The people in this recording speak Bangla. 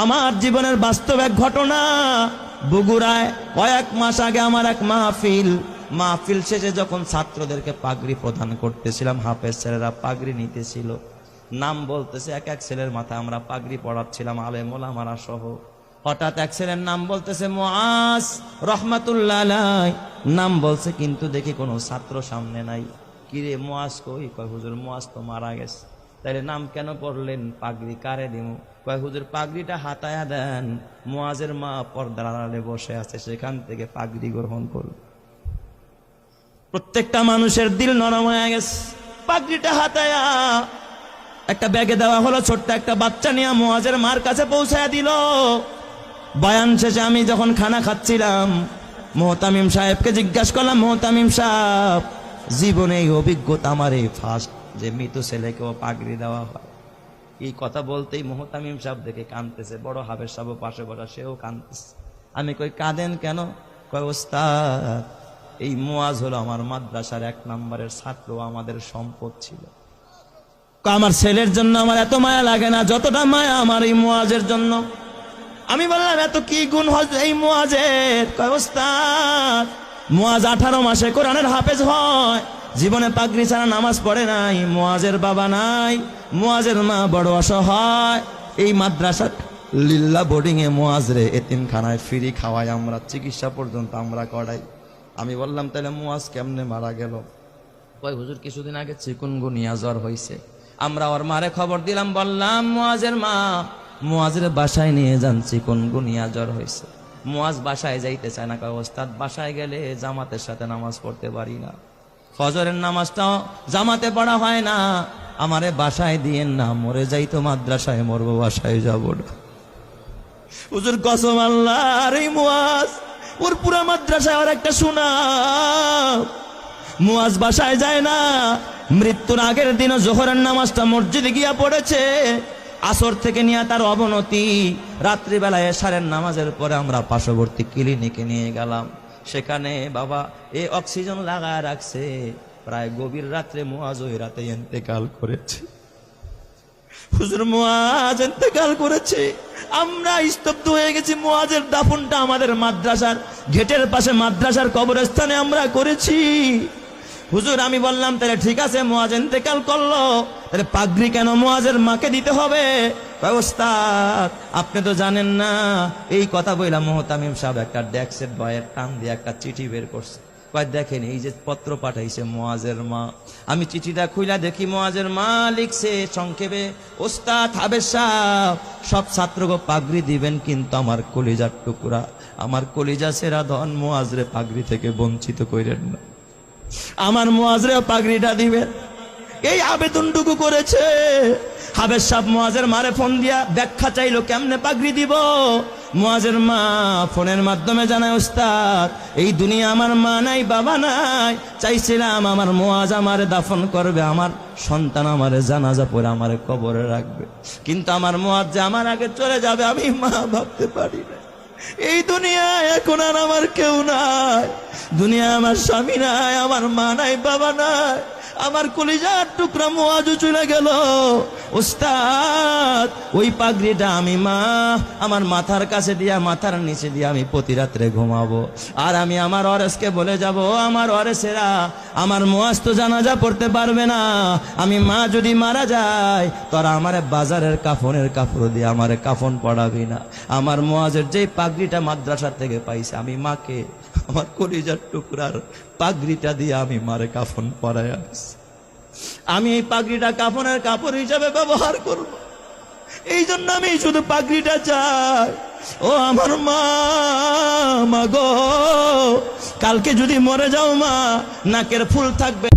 আমার জীবনের বাস্তব এক ঘটনা। বগুড়ায় কয়েক মাস আগে আমার এক মাহফিল শেষে যখন ছাত্রদেরকে পাগড়ি প্রদান করতেছিলাম, হাফেজ ছেলেরা পাগড়ি নিতেছিল, নাম বলতেছে এক এক ছেলের মাথায় আমরা পাগড়ি পড়াচ্ছিলাম, আলেম ওলামারা সহ। হঠাৎ এক ছেলের নাম বলতেছে মুআজ রহমাতুল্লাহ আলাইহি, নাম বলছে, কিন্তু দেখি কোনো ছাত্র সামনে নাই। কিরে মুআজ কই? কয় হুজুর মুআজ তো মারা গেছে। তাইলে নাম কেন পড়লেন? পাগড়ি কারে দিমু? কয় হুজুর পাগড়িটা হাতায়া দেন, মুআজের মা পর্দার আড়ালে বসে আছে, সেখান থেকে পাগড়ি গ্রহণ করুন। প্রত্যেকটা মানুষের দিল নরম হয়ে গেছে। পাগড়িটা হাতায়া একটা ব্যাগে দেওয়া হলো, ছোট্ট একটা বাচ্চা নিয়ে মুআজের মার কাছে পৌঁছায়া দিল। বয়ান শেষে আমি যখন খানা খাচ্ছিলাম, মুহতামিম সাহেবকে জিজ্ঞাসা করলাম, মুহতামিম সাহেব, জীবনে এই অভিজ্ঞতা আমার এই ফার্স্ট যে মৃত ছেলেকেও পাগড়ি দেওয়া হয়। এই কথা বলতেই মুহতামিম সাহেব দেখে কাঁদতেছে, বড় হাফেজ সাহেব পাশে বসা, সেও কাঁদতেছে। আমি কই কাঁদেন কেন? কয় ওস্তাদ, এই মুআজ হলো আমার মাদ্রাসার 1 নম্বরের ছাত্র, আমাদের সম্পদ ছিল। আমার ছেলের জন্য আমার এত মায়া লাগে না যতটা মায়া আমার এই মুআজের জন্য। আমি বললাম এত কি গুণ এই মুআজের? কয় ওস্তাদ, মুআজ 18 মাসে কোরআনের হাফেজ হয়, জীবনে পাগড়ি ছাড়া নামাজ পড়ে নাই, মুআজের বাবা নাই, মুআজের মা বড় অসহায়, এই মাদ্রাসা লিল্লা বোর্ডিং এ মুআজ রে এতিমখানায় ফ্রি খাওয়াই আমরা, চিকিৎসা পর্যন্ত আমরা করাই। আমি বললাম তাহলে মুআজ কেমনে মারা গেল? কয় হুজুর কিছুদিন আগে চিকুনগুনিয়া জ্বর হয়েছে, আমরা ওর মারে খবর দিলাম, বললাম মুআজের মা মুআজের বাসায় নিয়ে যান, চিকুনগুনিয়া জ্বর হয়েছে। মুআজ বাসায় যাইতে চায় না। কয় ওস্তাদ, বাসায় গেলে জামাতের সাথে নামাজ পড়তে পারি না, ফজরের নামাজটাও জামাতে পড়া হয় না, আমারে বাসায় দিয়েন না, মরে যাইতো মাদ্রাসায় মরবো, বাসায় যাব না। হুজুর কসম আল্লাহ, আর এই মুআজ ওর পুরা মাদ্রাসায় আর একটা সুনাম। মুআজ বাসায় যায় না, মৃত্যুর আগের দিনও জোহরের নামাজটা মসজিদে গিয়া পড়েছে, আসর থেকে নিয়ে তার অবনতি, রাত্রিবেলায় এশারের নামাজের পরে আমরা পার্শ্ববর্তী ক্লিনিকে নিয়ে গেলাম, সেখানে বাবা অক্সিজেন লাগায় রাখছে। প্রায় গভীর রাত্রে মুআজ ওই রাতে ইন্তেকাল করেছে। হুজুর মুআজ ইন্তেকাল করেছে, আমরা স্তব্ধ হয়ে গেছি। মুআজের দাফনটা আমাদের মাদ্রাসার গেটের পাশে মাদ্রাসার কবরস্থানে আমরা করেছি। হুজুর আমি বললাম তাহলে ঠিক আছে, মুআজ ইন্তেকাল করলো, তাহলে পাগড়ি কেন মুআজের মাকে দিতে হবে? ওস্তাদ আপনি তো জানেন না। এই কথা বললাম, মুহতামিম সাহেব একটা ডেস্কের বয়ের টান দিয়ে একটা চিঠি বের করছে। কয় দেখেন, এই যে পত্র পাঠাইছে মুআজের মা। আমি চিঠিটা খুইলা দেখি মুআজের মা লিখছে সংক্ষেপে, ওস্তাদ হাফেজ সাহেব, সব ছাত্রকে পাগড়ি দিবেন, কিন্তু আমার কলিজার টুকরা, আমার কলিজা সেরা ধন মুআজরে পাগড়ি থেকে বঞ্চিত কইরেন না, আমার মুআজরে পাগড়িটা দিবেন। এই আবেদনটুকু করেছে। হাফেজ সাহেব মুআজের মারে ফোন দিয়া ব্যাখ্যা চাইলো কেমনে পাগড়ি দিব। মুআজের মা ফোনের মাধ্যমে জানায়, ওস্তাদ এই দুনিয়া আমার মা নাই, বাবা নাই, চাইছিলাম আমার মুআজ আমারে দাফন করবে, আমার সন্তান আমারে জানাজা পড়ে আমারে কবরে রাখবে, কিন্তু আমার মুআজ যে আমার আগে চলে যাবে আমি মা ভাবতে পারি না। এই দুনিয়ায় এখন আর আমার কেউ নাই, দুনিয়া আমার স্বামী নাই, আমার মা নাই, বাবা নাই, আমার কলিজার টুকরা মুআজও চলে গেল। ওস্তাদ ওই পাগড়িটা আমি মা আমার মাথার কাছে দিয়া, মাথার নিচে দিয়া আমি প্রতি রাত্রে ঘুমাবো, আর আমি আমার ওয়ারেসকে বলে যাব, আমার ওয়ারেসেরা আমার মুআজ তো জানাজা পড়তে পারবে না, আমি মা যদি মারা যায় তোরা আমারে বাজারের কাফনের কাপড় দিয়ে আমারে কাফন পড়াবি না। আমার মুআজের যে পাগড়িটা মাদ্রাসা থেকে পাইছে, আমি মাকে আমার কলিজার টুকরার পাগড়িটা দিয়ে আমি মারে কাফন পরাই আনছি। আমি এই পাগড়িটা কাফনের কাপড় হিসাবে ব্যবহার করব, এই জন্য আমি শুধু পাগড়িটা চাই। ও আমার মা গো, কালকে যদি মরে যাও মা, নাকের ফুল থাকবে।